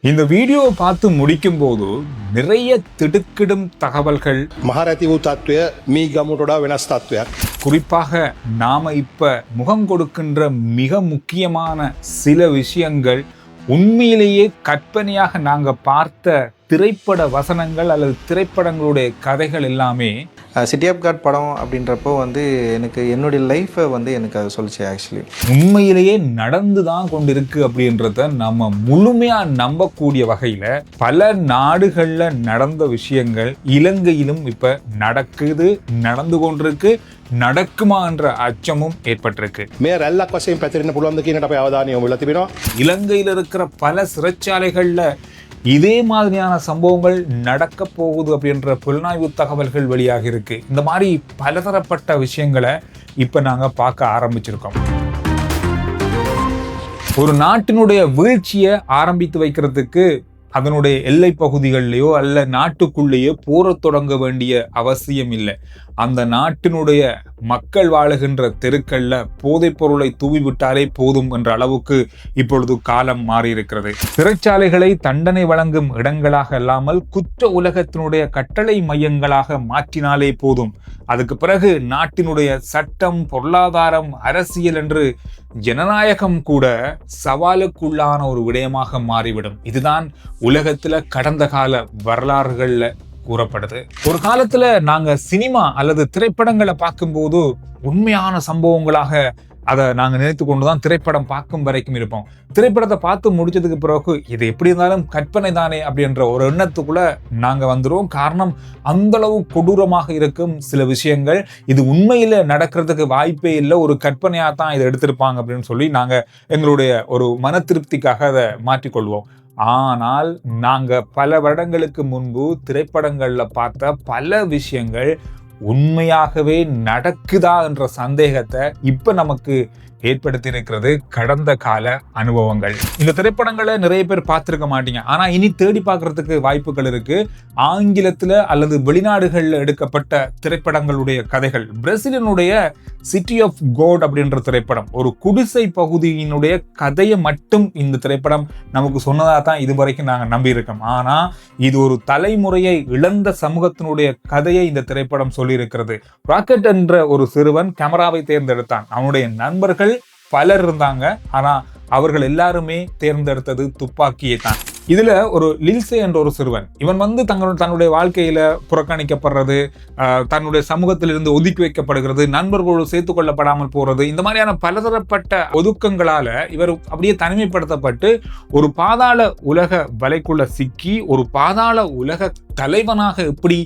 இந்த வீடியோவை பார்த்து முடிக்கும் போது நிறைய திடுக்கிடும் தகவல்கள் මහරැති වූ තත්ත්වය මී ගමුට වඩා වෙනස් තත්ත්වයක්. குறிப்பாக நாம இப்ப முகம் கொடுக்கின்ற மிக முக்கியமான சில விஷயங்கள் உண்மையிலேயே கற்பனையாக நாங்க பார்த்த திரைப்பட வசனங்கள் அல்லது திரைப்படங்களுடைய கதைகள் எல்லாமே சிட்டி ஆஃப் காட் படம் அப்படின்றப்போ எனக்கு என்னுடைய லைஃப்பை எனக்கு அதை சொல்லிச்சு. ஆக்சுவலி உண்மையிலேயே நடந்து தான் கொண்டிருக்கு அப்படின்றத நம்ம முழுமையா நம்பக்கூடிய வகையில பல நாடுகள்ல நடந்த விஷயங்கள் இலங்கையிலும் இப்ப நடந்து கொண்டிருக்கு, நடக்குமா என்ற அச்சமும் ஏற்பட்டிருக்கு. මේ රැල්ලක් වශයෙන් පැතිරෙන්න පුළුවන්ද කියනට අපේ අවධානය යොමු වෙලා තිබෙනවා. இலங்கையில் இருக்கிற பல சிறைச்சாலைகள்ல இதே மாதிரியான சம்பவங்கள் நடக்க போகுது அப்படின்ற புலனாய்வு தகவல்கள் வெளியாக இருக்கு. இந்த மாதிரி பலதரப்பட்ட விஷயங்களை இப்ப நாங்க பார்க்க ஆரம்பிச்சிருக்கோம். ஒரு நாட்டினுடைய வீழ்ச்சியை ஆரம்பித்து வைக்கிறதுக்கு அதனுடைய எல்லை பகுதிகளிலேயோ அல்ல நாட்டுக்குள்ளேயோ போர தொடங்க வேண்டிய அவசியம் இல்லை. அந்த நாட்டினுடைய மக்கள் வாழுகின்ற தெருக்கள்ல போதைப் பொருளை தூவி விட்டாலே போதும் என்ற அளவுக்கு இப்பொழுது காலம் மாறி இருக்கிறது. சிறைச்சாலைகளை தண்டனை வழங்கும் இடங்களாக இல்லாமல் குற்ற உலகத்தினுடைய கட்டளை மையங்களாக மாற்றினாலே போதும். அதுக்கு பிறகு நாட்டினுடைய சட்டம், பொருளாதாரம், அரசியல் என்று ஜனநாயகம் கூட சவாலுக்குள்ளான ஒரு விடயமாக மாறிவிடும். இதுதான் உலகத்துல கடந்த கால வரலாறுகள்ல கூறப்படுது. ஒரு காலத்துல நாங்க சினிமா அல்லது திரைப்படங்களை பார்க்கும்போது உண்மையான சம்பவங்களாக அதை நாங்க நினைத்து கொண்டுதான் திரைப்படம் பார்க்கும் வரைக்கும் இருப்போம். திரைப்படத்தை பார்த்து முடிச்சதுக்கு பிறகு இது எப்படி இருந்தாலும் கற்பனை தானே அப்படின்ற ஒரு எண்ணத்துக்குள்ள நாங்க வந்துடுவோம். காரணம், அந்த அளவு கொடூரமாக இருக்கும் சில விஷயங்கள். இது உண்மையில நடக்கிறதுக்கு வாய்ப்பே இல்லை, ஒரு கற்பனையா தான் இதை எடுத்திருப்பாங்க அப்படின்னு சொல்லி நாங்க எங்களுடைய ஒரு மன திருப்திக்காக அதை மாற்றிக்கொள்வோம். ஆனால் நாங்க பல வருடங்களுக்கு முன்பு திரைப்படங்கள்ல பார்த்த பல விஷயங்கள் உண்மையாகவே நடக்குதா என்ற சந்தேகத்தை இப்ப நமக்கு ஏற்படுத்தி இருக்கிறது கடந்த கால அனுபவங்கள். இந்த திரைப்படங்களை நிறைய பேர் பார்த்திருக்க மாட்டீங்க, ஆனா இனி தேடி பார்க்கறதுக்கு வாய்ப்புகள் இருக்கு. ஆங்கிலத்துல அல்லது வெளிநாடுகள்ல எடுக்கப்பட்ட திரைப்படங்களுடைய கதைகள். பிரேசிலினுடைய சிட்டி ஆஃப் காட் அப்படின்ற திரைப்படம் ஒரு குடிசை பகுதியினுடைய கதையை மட்டும் இந்த திரைப்படம் நமக்கு சொன்னதா தான் இதுவரைக்கும் நாங்க நம்பி இருக்கோம். ஆனா இது ஒரு தலைமுறையை இழந்த சமூகத்தினுடைய கதையை இந்த திரைப்படம் சொல்லி இருக்கிறது. ராக்கெட் என்ற ஒரு சிறுவன் கேமராவை தேர்ந்தெடுத்தான். அவனுடைய நண்பர்கள் பலர் இருந்தாங்க, ஆனா அவர்கள் எல்லாருமே தேர்ந்தெடுத்தது துப்பாக்கியை தான். இதுல ஒரு லில்சே என்ற ஒரு சிறுவன், இவன் தன்னுடைய வாழ்க்கையில புறக்கணிக்கப்படுறது, தன்னுடைய சமூகத்திலிருந்து ஒதுக்கி வைக்கப்படுகிறது, நண்பர்களோடு சேர்த்து கொள்ளப்படாமல் போறது, இந்த மாதிரியான பலதரப்பட்ட ஒதுக்கங்களால இவர் அப்படியே தனிமைப்படுத்தப்பட்டு ஒரு பாதாள உலக வலைக்குள்ள சிக்கி ஒரு பாதாள உலக தலைவனாக எப்படி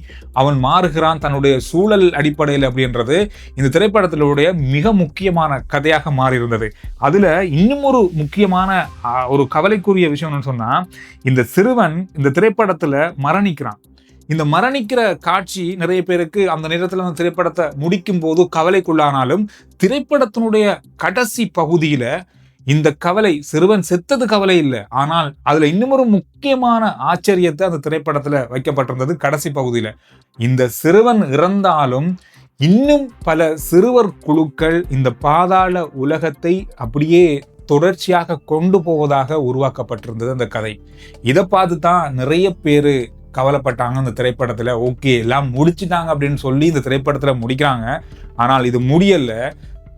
அவன் மாறுகிறான் தன்னுடைய சூழல் அடிப்படையில் அப்படின்றது இந்த திரைப்படத்தினுடைய மிக முக்கியமான கதையாக மாறியிருந்தது. அதுல இன்னும் ஒரு முக்கியமான ஒரு கவலைக்குரிய விஷயம் சொன்னா, இந்த சிறுவன் இந்த திரைப்படத்துல மரணிக்கிறான். இந்த மரணிக்கிற காட்சி நிறைய பேருக்கு அந்த நேரத்துல அந்த திரைப்படத்தை முடிக்கும் போது கவலைக்குள்ளானாலும், திரைப்படத்தினுடைய கடைசி பகுதியில இந்த கவலை, சிறுவன் செத்தது கவலை இல்லை, ஆனால் அதுல இன்னும் ஒரு முக்கியமான ஆச்சரியத்தை அந்த திரைப்படத்துல வைக்கப்பட்டிருந்தது. கடைசி பகுதியில இந்த சிறுவன் இறந்தாலும் இன்னும் பல சிறுவர் குழுக்கள் இந்த பாதாள உலகத்தை அப்படியே தொடர்ச்சியாக கொண்டு போவதாக உருவாக்கப்பட்டிருந்தது அந்த கதை. இதை பார்த்து தான் நிறைய பேரு கவலைப்பட்டாங்க. அந்த திரைப்படத்துல ஓகே எல்லாம் முடிச்சுட்டாங்க அப்படின்னு சொல்லி இந்த திரைப்படத்துல முடிக்கிறாங்க, ஆனால் இது முடியல,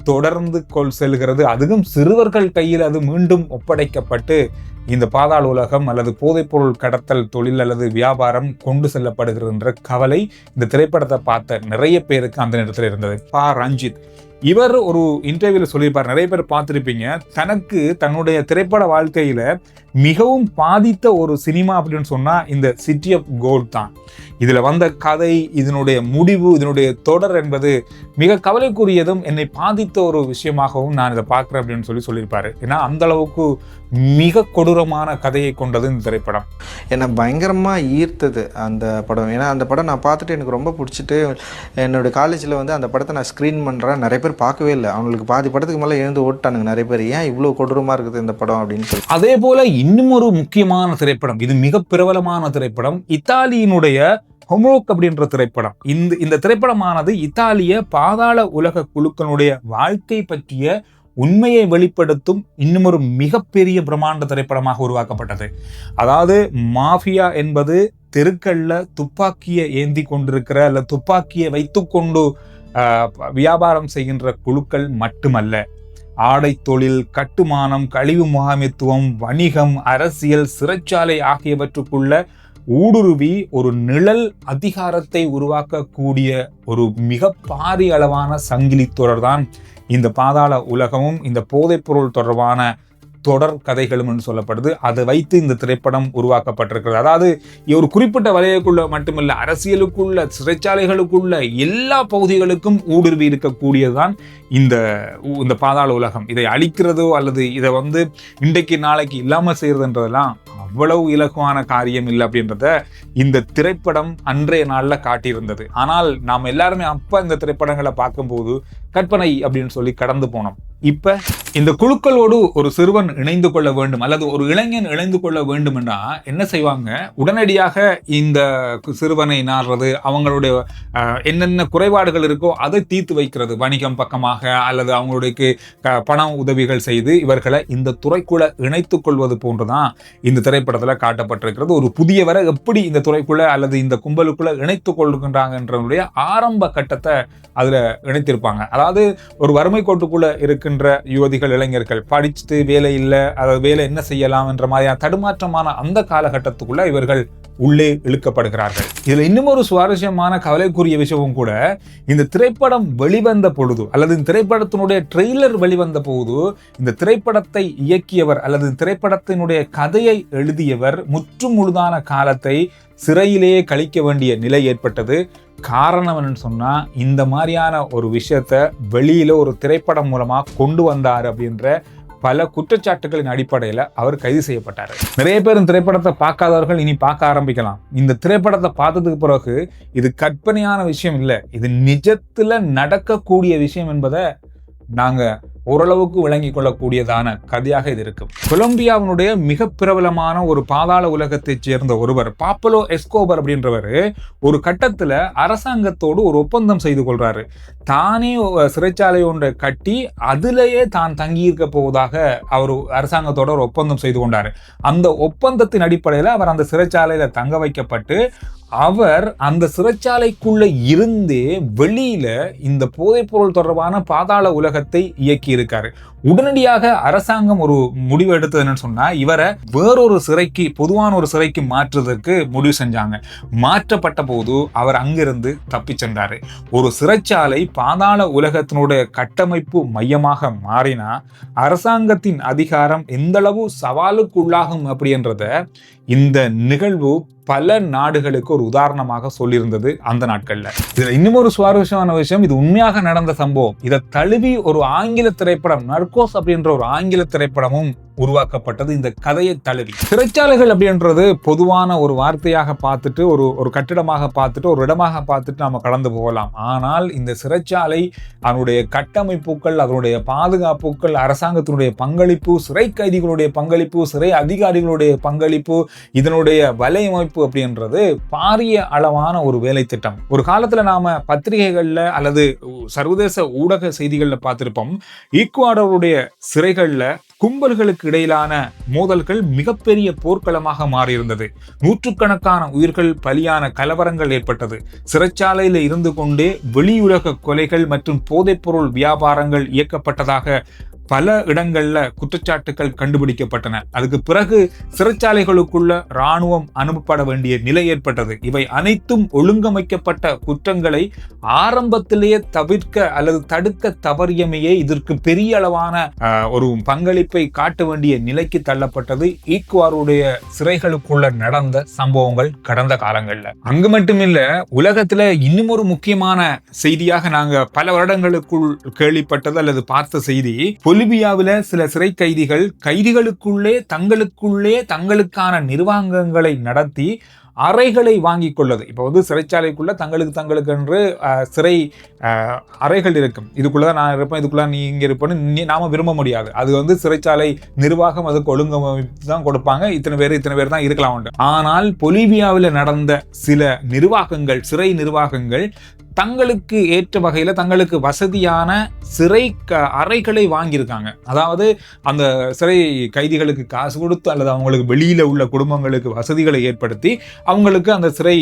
தொடர்ந்து செல்கிறது. அதுவும் சிறுவர்கள் கையில் அது மீண்டும் ஒப்படைக்கப்பட்டு இந்த பாதாள உலகம் அல்லது போதைப்பொருள் கடத்தல் தொழில் அல்லது வியாபாரம் கொண்டு செல்லப்படுகின்ற கவலை இந்த திரைப்படத்தை பார்த்த நிறைய பேருக்கு அந்த நேரத்தில் இருந்தது. ரஞ்சித் இவர் ஒரு இன்டர்வியூல சொல்லியிருப்பார், நிறைய பேர் பார்த்துருப்பீங்க, தனக்கு தன்னுடைய திரைப்பட வாழ்க்கையில மிகவும் பாதித்த ஒரு சினிமா அப்படின்னு சொன்னா இந்த சிட்டி ஆஃப் கோல்ட் தான். இதுல வந்த கதை, இதனுடைய முடிவு, இதனுடைய தொடர் என்பது மிக கவலைக்குரியதும் என்னை பாதித்த ஒரு விஷயமாகவும் நான் இதை பார்க்குறேன் அப்படின்னு சொல்லியிருப்பாரு. ஏன்னா அந்த அளவுக்கு மிக கொடூரமான கதையை கொண்டது இந்த திரைப்படம். என்னை பயங்கரமாக ஈர்த்தது அந்த படம். ஏன்னா அந்த படம் நான் பார்த்துட்டு எனக்கு ரொம்ப பிடிச்சிட்டு, என்னோடய காலேஜில் அந்த படத்தை நான் ஸ்க்ரீன் பண்ணுறேன். நிறைய பேர் பார்க்கவே இல்லை, அவங்களுக்கு பாதி படத்துக்கு மேலே எழுந்து ஓட்டானுங்க நிறைய பேர். ஏன் இவ்வளோ கொடூரமாக இருக்குது இந்த படம் அப்படின்னு சொல்லி. அதே போல இன்னும் ஒரு முக்கியமான திரைப்படம், இது மிக பிரபலமான திரைப்படம், இத்தாலியினுடைய ஹோம்ரோக் அப்படின்ற திரைப்படம். இந்த திரைப்படமானது இத்தாலிய பாதாள உலக குழுக்களுடைய வாழ்க்கை பற்றிய உண்மையை வெளிப்படுத்தும் இன்னும் ஒரு மிகப்பெரிய பிரம்மாண்ட திரைப்படமாக உருவாக்கப்பட்டது. அதாவது மாஃபியா என்பது தெருக்கள்ல துப்பாக்கியை ஏந்தி கொண்டிருக்கிற அல்ல துப்பாக்கியை வைத்துக்கொண்டு வியாபாரம் செய்கின்ற குழுக்கள் மட்டுமல்ல. ஆடை தொழில், கட்டுமானம், கழிவு முகாமைத்துவம், வணிகம், அரசியல், சிறைச்சாலை ஆகியவற்றுக்குள்ள ஊடுருவி ஒரு நிழல் அதிகாரத்தை உருவாக்கக்கூடிய ஒரு மிக பாரிய அளவான சங்கிலி தொடர் தான் இந்த பாதாள உலகமும் இந்த போதைப்பொருள் தொடர்பான தொடர் கதைகளும் என்று சொல்லப்படுது. அதை வைத்து இந்த திரைப்படம் உருவாக்கப்பட்டிருக்கிறது. அதாவது ஒரு குறிப்பிட்ட வலையக்குள்ள மட்டுமல்ல, அரசியலுக்குள்ள, சிறைச்சாலைகளுக்குள்ள எல்லா பகுதிகளுக்கும் ஊடுருவி இருக்கக்கூடியதுதான் இந்த பாதாள உலகம். இதை அழிக்கிறதோ அல்லது இதை இன்றைக்கு நாளைக்கு இல்லாமல் செய்யறதுன்றதெல்லாம் அவ்வளவு இலகுவான காரியம் இல்லை அப்படின்றத இந்த திரைப்படம் அன்றைய நாள்ல காட்டியிருந்தது. ஆனால் நாம் எல்லாருமே அப்ப இந்த திரைப்படங்களை பார்க்கும்போது கற்பனை அப்படின்னு சொல்லி கடந்து போனோம். இப்ப இந்த குழுக்களோடு ஒரு சிறுவன் இணைந்து கொள்ள வேண்டும் அல்லது ஒரு இளைஞன் இணைந்து கொள்ள வேண்டும் என்றா என்ன செய்வாங்க, உடனடியாக இந்த சிறுவனை நாடுறது, அவங்களுடைய என்னென்ன குறைபாடுகள் இருக்கோ அதை தீர்த்து வைக்கிறது, வணிகம் பக்கமாக அல்லது அவங்களுடைய பண உதவிகள் செய்து இவர்களை இந்த துறைக்குள்ள இணைத்துக் கொள்வது போன்றுதான் இந்த திரைப்படத்துல காட்டப்பட்டிருக்கிறது. ஒரு புதியவரை எப்படி இந்த துறைக்குள்ள அல்லது இந்த கும்பலுக்குள்ள இணைத்துக் கொள்கின்றாங்கன்றதுடைய ஆரம்ப கட்டத்தை அதுல இணைத்திருப்பாங்க. அதாவது ஒரு வறுமை கோட்டுக்குள்ள இருக்கின்ற யுவதிகள், இளைஞர்கள் படிச்சுட்டு வேலை இல்லை, அதாவது வேலை என்ன செய்யலாம் என்ற மாதிரியான தடுமாற்றமான அந்த காலகட்டத்துக்குள்ள இவர்கள் உள்ளே இழுக்கப்படுகிறார்கள். இதுல இன்னும் ஒரு சுவாரஸ்யமான கவலைக்குரிய விஷயமும் கூட, இந்த திரைப்படம் வெளிவந்த பொழுது அல்லது இந்த திரைப்படத்தினுடைய ட்ரெய்லர் வெளிவந்த போது இந்த திரைப்படத்தை இயக்கியவர் அல்லது திரைப்படத்தினுடைய கதையை எழுதியவர் முற்றும் முழுதான காலத்தை சிறையிலேயே கழிக்க வேண்டிய நிலை ஏற்பட்டது. காரணம் என்னன்னு சொன்னா, இந்த மாதிரியான ஒரு விஷயத்த வெளியில ஒரு திரைப்படம் மூலமா கொண்டு வந்தாரு அப்படின்ற பல குற்றச்சாட்டுகளின் அடிப்படையில் அவர் கைது செய்யப்பட்டார். நிறைய பேர் இந்த திரைப்படத்தை பார்க்காதவர்கள் இனி பார்க்க ஆரம்பிக்கலாம். இந்த திரைப்படத்தை பார்த்ததுக்கு பிறகு இது கற்பனையான விஷயம் இல்லை, இது நிஜத்துல நடக்கக்கூடிய விஷயம் என்பதை நாங்க ஓரளவுக்கு விளங்கி கொள்ளக்கூடியதான கதையாக இது இருக்கும். கொலம்பியாவினுடைய மிக பிரபலமான ஒரு பாதாள உலகத்தைச் சேர்ந்த ஒருவர், பாப்லோ எஸ்கோபர் அப்படின்றவர், ஒரு கட்டத்துல அரசாங்கத்தோடு ஒரு ஒப்பந்தம் செய்து கொள்றாரு. தானே சிறைச்சாலை ஒன்றை கட்டி அதிலேயே தான் தங்கியிருக்க போவதாக அவர் அரசாங்கத்தோட ஒரு ஒப்பந்தம் செய்து கொண்டாரு. அந்த ஒப்பந்தத்தின் அடிப்படையில் அவர் அந்த சிறைச்சாலையில தங்க வைக்கப்பட்டு அவர் அந்த சிறைச்சாலைக்குள்ள இருந்தே வெளியில இந்த போதைப்பொருள் தொடர்பான பாதாள உலகத்தை இயக்கி இருக்காரு. உடனடியாக அரசாங்கம் ஒரு முடிவு எடுத்தது என்னன்னு சொன்னா, இவரை வேறொரு சிறைக்கு, பொதுவான ஒரு சிறைக்கு மாற்றுவதற்கு முடிவு செஞ்சாங்க. மாற்றப்பட்ட போது அவர் அங்கிருந்து தப்பி சென்றாரு. ஒரு சிறைச்சாலை பாதாள உலகத்தினுடைய கட்டமைப்பு மையமாக மாறினா அரசாங்கத்தின் அதிகாரம் எந்த அளவு சவாலுக்குள்ளாகும் அப்படின்றத இந்த நிகழ்வு பல நாடுகளுக்கு ஒரு உதாரணமாக சொல்லியிருந்தது அந்த நாட்கள்ல. இதுல இன்னும் ஒரு சுவாரஸ்யமான விஷயம், இது உண்மையாக நடந்த சம்பவம். இதை தழுவி ஒரு ஆங்கில திரைப்படம், நர்கோஸ் அப்படின்ற ஒரு ஆங்கில திரைப்படமும் உருவாக்கப்பட்டது. இந்த கதையை தழுவி சிறைச்சாலைகள் அப்படின்றது பொதுவான ஒரு வார்த்தையாக பார்த்துட்டு, ஒரு கட்டிடமாக பார்த்துட்டு, ஒரு இடமாக பார்த்துட்டு நாம கடந்து போகலாம். ஆனால் இந்த சிறைச்சாலை, அதனுடைய கட்டமைப்புகள், அதனுடைய பாதுகாப்புகள், அரசாங்கத்தினுடைய பங்களிப்பு, சிறை கைதிகளுடைய பங்களிப்பு, சிறை அதிகாரிகளுடைய பங்களிப்பு, இதனுடைய வலையமைப்பு அப்படின்றது பாரிய அளவான ஒரு வேலை திட்டம். ஒரு காலத்துல நாம பத்திரிகைகள்ல அல்லது சர்வதேச ஊடக செய்திகள்ல பார்த்திருப்போம், ஈக்குவாடோருடைய சிறைகள்ல கும்பல்களுக்கு இடையிலான மோதல்கள் மிகப்பெரிய போர்க்களமாக மாறியிருந்தது. நூற்றுக்கணக்கான உயிர்கள் பலியான கலவரங்கள் ஏற்பட்டது. சிறைச்சாலையில் இருந்து கொண்டே வெளியுலக கொலைகள் மற்றும் போதைப்பொருள் வியாபாரங்கள் இயக்கப்பட்டதாக பல இடங்கள்ல குற்றச்சாட்டுகள் கண்டுபிடிக்கப்பட்டன. அதுக்கு பிறகு சிறைச்சாலைகளுக்குள்ள இராணுவம் அனுப்பப்பட வேண்டிய நிலை ஏற்பட்டது. இவை அனைத்தும் ஒழுங்கமைக்கப்பட்ட குற்றங்களை ஆரம்பத்திலேயே தவிர்க்க அல்லது தடுக்க தவறியமையே இதற்கு பெரிய அளவான ஒரு பங்களிப்பை காட்ட வேண்டிய நிலைக்கு தள்ளப்பட்டது ஈக்குவாருடைய சிறைகளுக்குள்ள நடந்த சம்பவங்கள் கடந்த காலங்கள்ல. அங்கு மட்டுமில்ல, உலகத்துல இன்னும் ஒரு முக்கியமான செய்தியாக நாங்க பல வருடங்களுக்குள் கேள்விப்பட்டது அல்லது பார்த்த செய்தி, பொலிவியாவில சில சிறை கைதிகளுக்குள்ளே தங்களுக்கான நிர்வாகங்களை நடத்தி அறைகளை வாங்கி கொள்வது. இப்போ சிறைச்சாலைக்குள்ள தங்களுக்கு என்று சிறை அறைகள் இருக்கும். இதுக்குள்ளதான் நான் இருப்பேன், இதுக்குள்ள நீ இங்க இருப்பேன்னு நாம விரும்ப முடியாது. அது சிறைச்சாலை நிர்வாகம் அதுக்கு ஒழுங்கமைப்பு தான் கொடுப்பாங்க. இத்தனை பேர் தான் இருக்கலாம் உண்டு. ஆனால் பொலிவியாவில் நடந்த சில நிர்வாகங்கள், சிறை நிர்வாகங்கள் தங்களுக்கு ஏற்ற வகையில் தங்களுக்கு வசதியான சிறை அறைகளை வாங்கியிருக்காங்க. அதாவது அந்த சிறை கைதிகளுக்கு காசு கொடுத்து அல்லது அவங்களுக்கு வெளியில் உள்ள குடும்பங்களுக்கு வசதிகளை ஏற்படுத்தி அவங்களுக்கு அந்த சிறை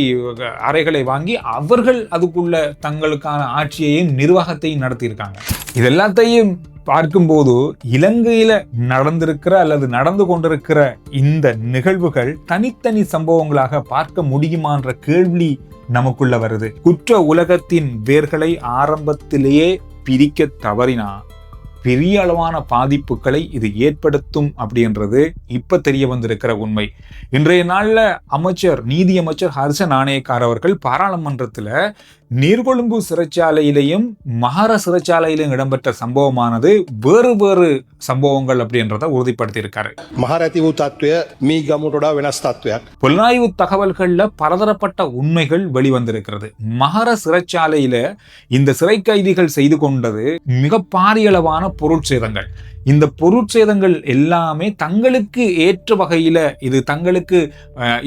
அறைகளை வாங்கி அவர்கள் அதுக்குள்ள தங்களுக்கான ஆட்சியையும் நிர்வாகத்தையும் நடத்தியிருக்காங்க. இது எல்லாத்தையும் பார்க்கும்போது இலங்கையில நடந்திருக்கிற அல்லது நடந்து கொண்டிருக்கிற இந்த நிகழ்வுகள் தனித்தனி சம்பவங்களாக பார்க்க முடியுமான்ற கேள்வி நமக்குள்ள வருது. குற்ற உலகத்தின் வேர்களை ஆரம்பத்திலேயே பிரிக்க தவறினா பெரிய அளவான பாதிப்புகளை இது ஏற்படுத்தும் அப்படின்றது இப்ப தெரிய வந்திருக்கிற உண்மை. இன்றைய நாள்ல நீதி அமைச்சர் ஹர்ஷ நாணயக்கார் அவர்கள் பாராளுமன்றத்துல நீர்கொழும்பு சிறைச்சாலையிலையும் மகார சிறைச்சாலையிலும் இடம்பெற்ற சம்பவமானது வேறு வேறு சம்பவங்கள் அப்படின்றத உறுதிப்படுத்தி இருக்காரு. මහරැතිවූ තත්ත්වය මීගමුටොඩා වෙනස් තත්ත්වයක්. புலனாய்வு தகவல்கள்ல பலதரப்பட்ட உண்மைகள் வெளிவந்திருக்கிறது. மகார சிறைச்சாலையில இந்த சிறை கைதிகள் செய்து கொண்டது மிக பாரியளவான பொருட்சேதங்கள். இந்த பொருட்சேதங்கள் எல்லாமே தங்களுக்கு ஏற்ற வகையில இது தங்களுக்கு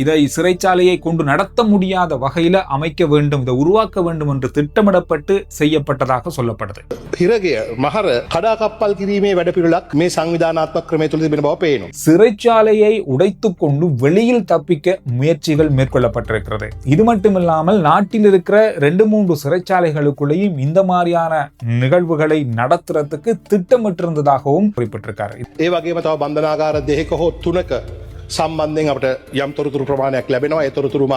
இதை சிறைச்சாலையை கொண்டு நடத்த முடியாத வகையில அமைக்க வேண்டும், இதை உருவாக்க வேண்டும் என்று திட்டமிடப்பட்டு செய்யப்பட்டதாக சொல்லப்படுது. හිරගය මහර කඩාකප්පල් කිරීමේ වැඩපිළිවෙලක් මේ සංවිධානාත්මක ක්‍රමය තුළ තිබෙන බව පේනවා. சிறைச்சாலையை உடைத்துக் கொண்டு வெளியில் தப்பிக்க முயற்சிகள் மேற்கொள்ளப்பட்டிருக்கிறது. இது மட்டுமில்லாமல் நாட்டில் இருக்கிற 2-3 சிறைச்சாலைகளுக்குள்ளேயும் இந்த மாதிரியான நிகழ்வுகளை நடத்துறதுக்கு திட்டமிட்டிருந்ததாகவும் குறிப்பிட்டிருக்காரு. ඒ වගේම තව බන්ධනාගාර 2ක හෝ 3ක සම්බන්ධයෙන් අපට යම් තොරතුරු ප්‍රමාණයක් ලැබෙනවා. ඒ තොරතුරු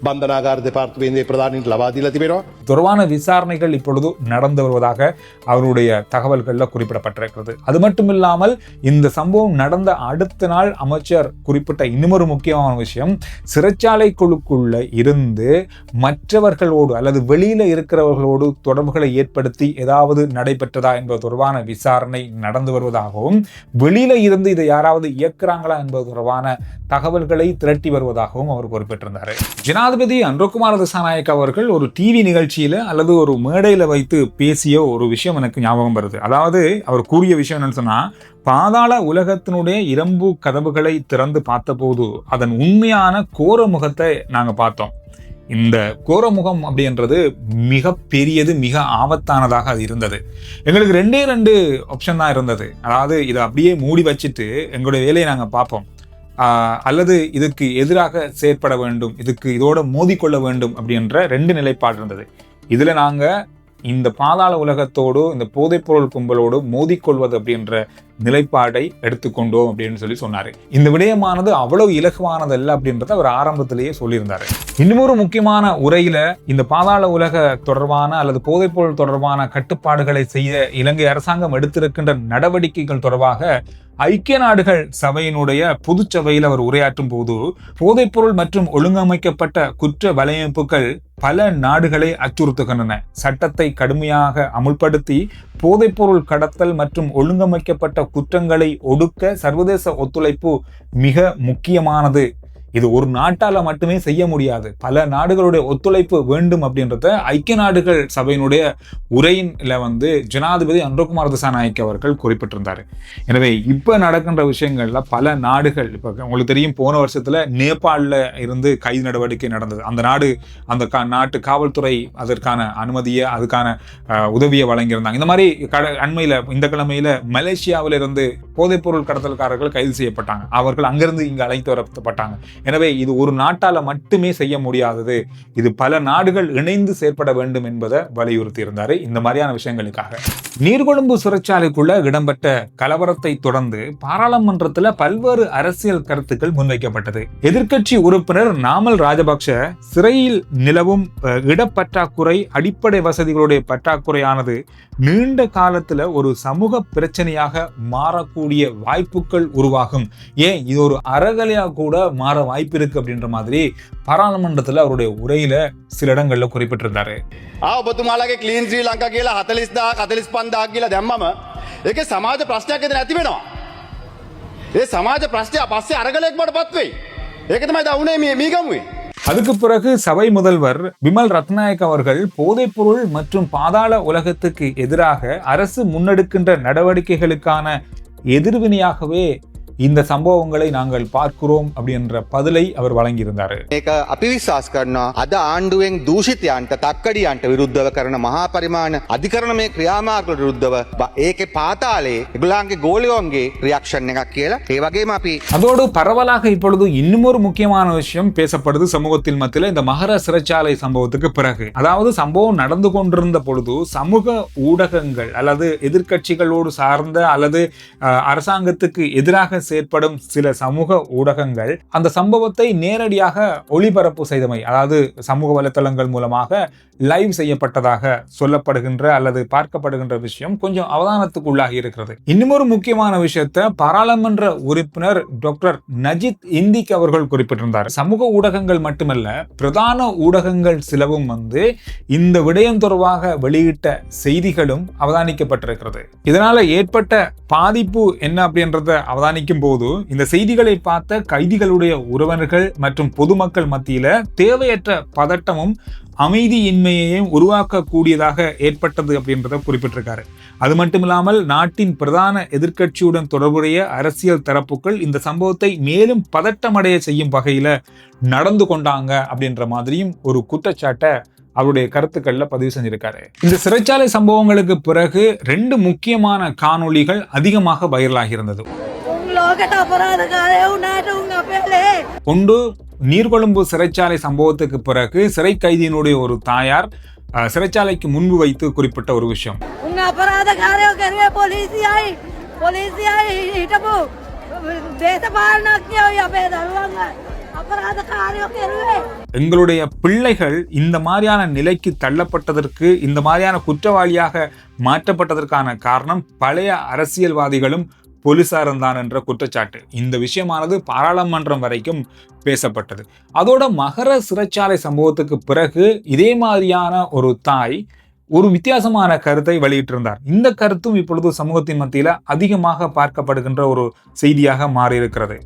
බන්ධනාගාර දෙපාර්තමේන්තුවේ ප්‍රධානීන්ට ලබා දීලා තිබෙනවා. தொடர்பான விசாரணைகள் இப்பொழுது நடந்து வருவதாக அவருடைய தகவல்கள்ல குறிப்பிடப்பட்டிருக்கிறது. அது மட்டுமில்லாமல் இந்த சம்பவம் நடந்த அடுத்த நாள் அமைச்சர் குறிப்பிட்ட இன்னொரு முக்கியமான விஷயம், சிறைச்சாலைக்குழுக்குள்ள இருந்து மற்றவர்களோடு அல்லது வெளியில இருக்கிறவர்களோடு தொடர்புகளை ஏற்படுத்தி ஏதாவது நடைபெற்றதா என்பது தொடர்பான விசாரணை நடந்து வருவதாகவும், வெளியில இருந்து இதை யாராவது இயக்குறாங்களா என்பது தொடர்பான தகவல்களை திரட்டி வருவதாகவும் அவர் குறிப்பிட்டிருந்தார். ஜனாதிபதி அன்ருகுமார திசாநாயக்க அவர்கள் ஒரு டிவி நிகழ்ச்சியில அல்லது ஒரு மேடையில வைத்து பேசிய ஒரு விஷயம் எனக்கு ஞாபகம் வருது. அதாவது அவர் கூறிய விஷயம் என்னன்னு சொன்னா, பாதாள உலகத்தினுடைய இரும்பு கதவுகளை திறந்து பார்த்தபோது அதன் உண்மையான கோர முகத்தை நாங்க பார்த்தோம். இந்த கோரமுகம் அப்படின்றது மிக பெரியது, மிக ஆபத்தானதாக அது இருந்தது. எங்களுக்கு 2 ஆப்ஷன் தான் இருந்தது. அதாவது இதை அப்படியே மூடி வச்சுட்டு எங்களுடைய வேலையை நாங்கள் பார்ப்போம், அல்லது இதுக்கு எதிராக செயற்பட வேண்டும், இதோட மோதிக்கொள்ள வேண்டும் அப்படின்ற 2 நிலைப்பாடு இருந்தது. இதுல நாங்க இந்த பாதாள உலகத்தோடு இந்த போதைப்பொருள் கும்பலோடு மோதிக்கொள்வது அப்படின்ற நிலைப்பாடை எடுத்துக்கொண்டோம் அப்படின்னு சொன்னாரு. இந்த விடயமானது அவ்வளவு இலகுவானதல்ல அப்படின்றத அவர் ஆரம்பத்திலேயே சொல்லியிருந்தாரு. இன்னொரு முக்கியமான உரையில இந்த பாதாள உலக தொடர்பான அல்லது போதைப்பொருள் தொடர்பான கட்டுப்பாடுகளை செய்ய இலங்கை அரசாங்கம் எடுத்திருக்கின்ற நடவடிக்கைகள் தொடர்பாக ஐக்கிய நாடுகள் சபையினுடைய பொதுச்சபையில் அவர் உரையாற்றும் போது, போதைப்பொருள் மற்றும் ஒழுங்கமைக்கப்பட்ட குற்ற வலையமைப்புகள் பல நாடுகளை அச்சுறுத்துகின்றன. சட்டத்தை கடுமையாக அமுல்படுத்தி போதைப்பொருள் கடத்தல் மற்றும் ஒழுங்கமைக்கப்பட்ட குற்றங்களை ஒடுக்க சர்வதேச ஒத்துழைப்பு மிக முக்கியமானது. இது ஒரு நாட்டால மட்டுமே செய்ய முடியாது, பல நாடுகளுடைய ஒத்துழைப்பு வேண்டும் அப்படின்றத ஐக்கிய நாடுகள் சபையினுடைய உரையில ஜனாதிபதி அன்ருகுமார திசாநாயக்க அவர்கள் குறிப்பிட்டிருந்தாரு. எனவே இப்ப நடக்கின்ற விஷயங்கள்ல பல நாடுகள், இப்ப உங்களுக்கு தெரியும், போன வருஷத்துல நேபாளில் இருந்து கைது நடவடிக்கை நடந்தது. அந்த நாட்டு காவல்துறை அதற்கான அனுமதியை, அதுக்கான உதவியை வழங்கியிருந்தாங்க. இந்த மாதிரி அண்மையில இந்த கிழமையில மலேசியாவில இருந்து போதைப்பொருள் கடத்தல்காரர்கள் கைது செய்யப்பட்டாங்க. அவர்கள் அங்கிருந்து இங்கு அழைத்து வரப்பட்டாங்க. எனவே இது ஒரு நாட்டால மட்டுமே செய்ய முடியாதது, இது பல நாடுகள் இணைந்து செயற்பட வேண்டும் என்பதை வலியுறுத்தி இருந்தாரு. இந்த மாதிரியான விஷயங்களுக்காக நீர்கொழும்பு சிறைச்சாலைக்குள்ள இடம்பெற்ற கலவரத்தை தொடர்ந்து பாராளுமன்றத்தில் பல்வேறு அரசியல் கருத்துக்கள் முன்வைக்கப்பட்டது. எதிர்க்கட்சி உறுப்பினர் நாமல் ராஜபக்ஷ சிறையில் நிலவும் இடப்பற்றாக்குறை, அடிப்படை வசதிகளுடைய பற்றாக்குறையானது நீண்ட காலத்துல ஒரு சமூக பிரச்சனையாக மாறக்கூடிய வாய்ப்புகள் உருவாகும், ஏன் இது ஒரு அறகலையா கூட மாற வாய்ப்பு இருக்கு அப்படின்ற மாதிரி பாராளுமன்றத்தில் அவருடைய உரையில சில இடங்கள்ல குறிப்பிட்டிருந்தாரு. ඔබතුමාලගේ ක්ලීන් ශ්‍රී ලංකා කියලා 40,000 45,000 කියලා දැම්මම ඒකේ සමාජ ප්‍රශ්නයක් එතන ඇති වෙනවා. ඒ සමාජ ප්‍රශ්නය පස්සේ අරගලයක් බඩපත් වෙයි. ඒක තමයි දවුනේ මේ මීගමුවේ. அதுக்கு பிறகு சபை முதல்வர் விமல் ரத்நாயக் அவர்கள் போதைப்பொருள் மற்றும் பாதாள உலகத்துக்கு எதிராக அரசு முன்னெடுக்கின்ற நடவடிக்கைகளுக்கான எதிர்வினையாகவே இந்த சம்பவங்களை நாங்கள் பார்க்கிறோம் அப்படின்ற பதிலை அவர் வழங்கியிருந்தார். මේක අපි විශ්වාස කරනවා අද ආණ්ඩුවෙන් දූෂිතයන්ට තක්කඩියන්ට විරුද්ධව කරන මහා පරිමාණ අධිකරණ මේ ක්‍රියාමාර්ගවලට විරුද්ධව ඒකේ පාතාලේ ඒගොල්ලන්ගේ ගෝලියෝන්ගේ රියැක්ෂන් එකක් කියලා ඒ වගේම අපි அதோடு பரவலாக இப்பொழுது இன்னும் ஒரு முக்கியமான விஷயம் பேசப்படுது சமூகத்தில் மத்தியில் இந்த மகர சிறைச்சாலை சம்பவத்துக்கு பிறகு. அதாவது சம்பவம் நடந்து கொண்டிருந்த பொழுது சமூக ஊடகங்கள் அல்லது எதிர்க்கட்சிகளோடு சார்ந்த அல்லது அரசாங்கத்துக்கு எதிராக செயற்படும் சில சமூக ஊடகங்கள் அந்த சம்பவத்தை நேரடியாக ஒளிபரப்பு செய்தமை, அதாவது சமூக வலைத்தளங்கள் மூலமாக லைவ் செய்யப்பட்டதாக சொல்லப்படுகின்ற அல்லது பார்க்கப்படுகின்ற விஷயம் கொஞ்சம் அவதானத்துக்குள்ளாகி இருக்கிறது. இன்னும் ஒரு முக்கியமான விஷயத்தை பாராளுமன்ற உறுப்பினர் டாக்டர் நஜித் இந்திக் அவர்கள் குறிப்பிட்டிருந்தார். சமூக ஊடகங்கள் மட்டுமல்ல, பிரதான ஊடகங்கள் சிலவும் இந்த விடயம் தொடர்பாக வெளியிட்ட செய்திகளும் அவதானிக்கப்பட்டிருக்கிறது. இதனால ஏற்பட்ட பாதிப்பு என்ன அப்படின்றத அவதானிக்கும் போது இந்த செய்திகளை பார்த்த கைதிகளுடைய உறவினர்கள் மற்றும் பொதுமக்கள் மத்தியில தேவையற்ற பதட்டமும் அமைதியின்மையையும் உருவாக்கக்கூடியதாக ஏற்பட்டது அப்படின்றத குறிப்பிட்டிருக்காரு. அது மட்டுமில்லாமல் நாட்டின் பிரதான எதிர்க்கட்சியுடன் தொடர்புடைய அரசியல் தரப்புகள் இந்த சம்பவத்தை மேலும் பதட்டமடைய செய்யும் வகையில நடந்து கொண்டாங்க அப்படின்ற மாதிரியும் ஒரு குற்றச்சாட்டை அவருடைய கருத்துக்கள்ல பதிவு செஞ்சிருக்காரு. இந்த சிறைச்சாலை சம்பவங்களுக்கு பிறகு 2 முக்கியமான காணொளிகள் அதிகமாக வைரலாகி இருந்தது. ஒன்று, நீர்கொழும்பு சிறைச்சாலை சம்பவத்துக்கு பிறகு சிறை கைதியினுடைய ஒரு தாயார் சிறைச்சாலைக்கு முன்பு வைத்து குறிப்பிட்ட ஒரு விஷயம். எங்களுடைய பிள்ளைகள் இந்த மாதிரியான நிலைக்கு தள்ளப்பட்டதற்கு, இந்த மாதிரியான குற்றவாளியாக மாற்றப்பட்டதற்கான காரணம் பழைய அரசியல்வாதிகளும் போலீசாரும் தான் என்ற குற்றச்சாட்டு. இந்த விஷயமானது பாராளுமன்றம் வரைக்கும் பேசப்பட்டது. அதோட மகர சிறைச்சாலை சம்பவத்துக்கு பிறகு இதே மாதிரியான ஒரு தாய் ஒரு வித்தியாசமான கருத்தை வெளியிட்டிருந்தார். இந்த கருத்தும் இப்பொழுது சமூகத்தின் மத்தியில அதிகமாக பார்க்கப்படுகின்ற ஒரு செய்தியாக மாறி இருக்கிறது.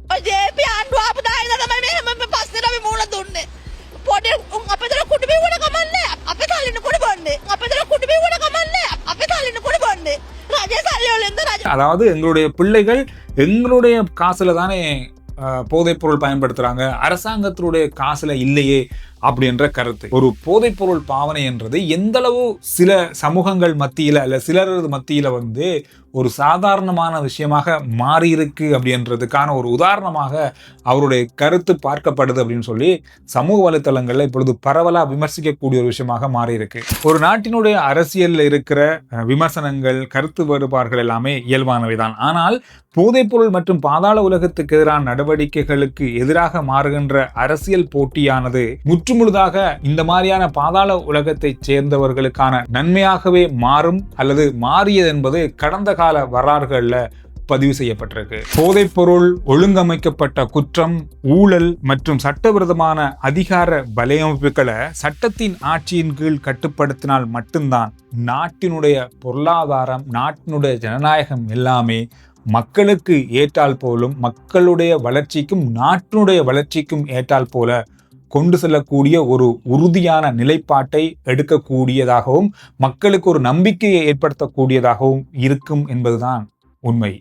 அதாவது எங்களுடைய பிள்ளைகள் எங்களுடைய காசுல தானே போதைப் பொருள் பயன்படுத்துறாங்க, அரசாங்கத்தினுடைய காசுல இல்லையே அப்படின்ற கருத்து. ஒரு போதைப் பொருள் பாவனை என்றது எந்த அளவு சில சமூகங்கள் மத்தியில அல்ல சிலரது மத்தியில ஒரு சாதாரணமான விஷயமாக மாறி இருக்கு அப்படின்றதுக்கான ஒரு உதாரணமாக அவருடைய கருத்து பார்க்கப்படுது அப்படின்னு சொல்லி சமூக வலைத்தளங்கள்ல இப்பொழுது பரவலா விமர்சிக்கக்கூடிய ஒரு விஷயமாக மாறி இருக்கு. ஒரு நாட்டினுடைய அரசியல்ல இருக்கிற விமர்சனங்கள், கருத்து வேறுபாடுகள் எல்லாமே இயல்பானவைதான். ஆனால் போதைப் பொருள் மற்றும் பாதாள உலகத்துக்கு எதிரான நடவடிக்கைகளுக்கு எதிராக மாறுகின்ற அரசியல் போட்டியானது முற்றுமுழுதாக இந்த மாதிரியான பாதாள உலகத்தை சேர்ந்தவர்களுக்கான நன்மையாகவே மாறும் அல்லது மாறியது என்பது கடந்த கால வரலாறுகள்ல பதிவு செய்யப்பட்டிருக்கு. போதைப் பொருள், ஒழுங்கமைக்கப்பட்ட குற்றம், ஊழல் மற்றும் சட்டவிரோதமான அதிகார வலையமைப்புகளை சட்டத்தின் ஆட்சியின் கீழ் கட்டுப்படுத்தினால் மட்டும்தான் நாட்டினுடைய பொருளாதாரம், நாட்டினுடைய ஜனநாயகம் எல்லாமே மக்களுக்கு ஏற்றால் போலும், மக்களுடைய வளர்ச்சிக்கும் நாட்டினுடைய வளர்ச்சிக்கும் ஏற்றால் போல கொண்டு செல்லக்கூடிய ஒரு உறுதியான நிலைப்பாட்டை எடுக்கக்கூடியதாகவும் மக்களுக்கு ஒரு நம்பிக்கையை ஏற்படுத்தக்கூடியதாகவும் இருக்கும் என்பதுதான் உண்மை.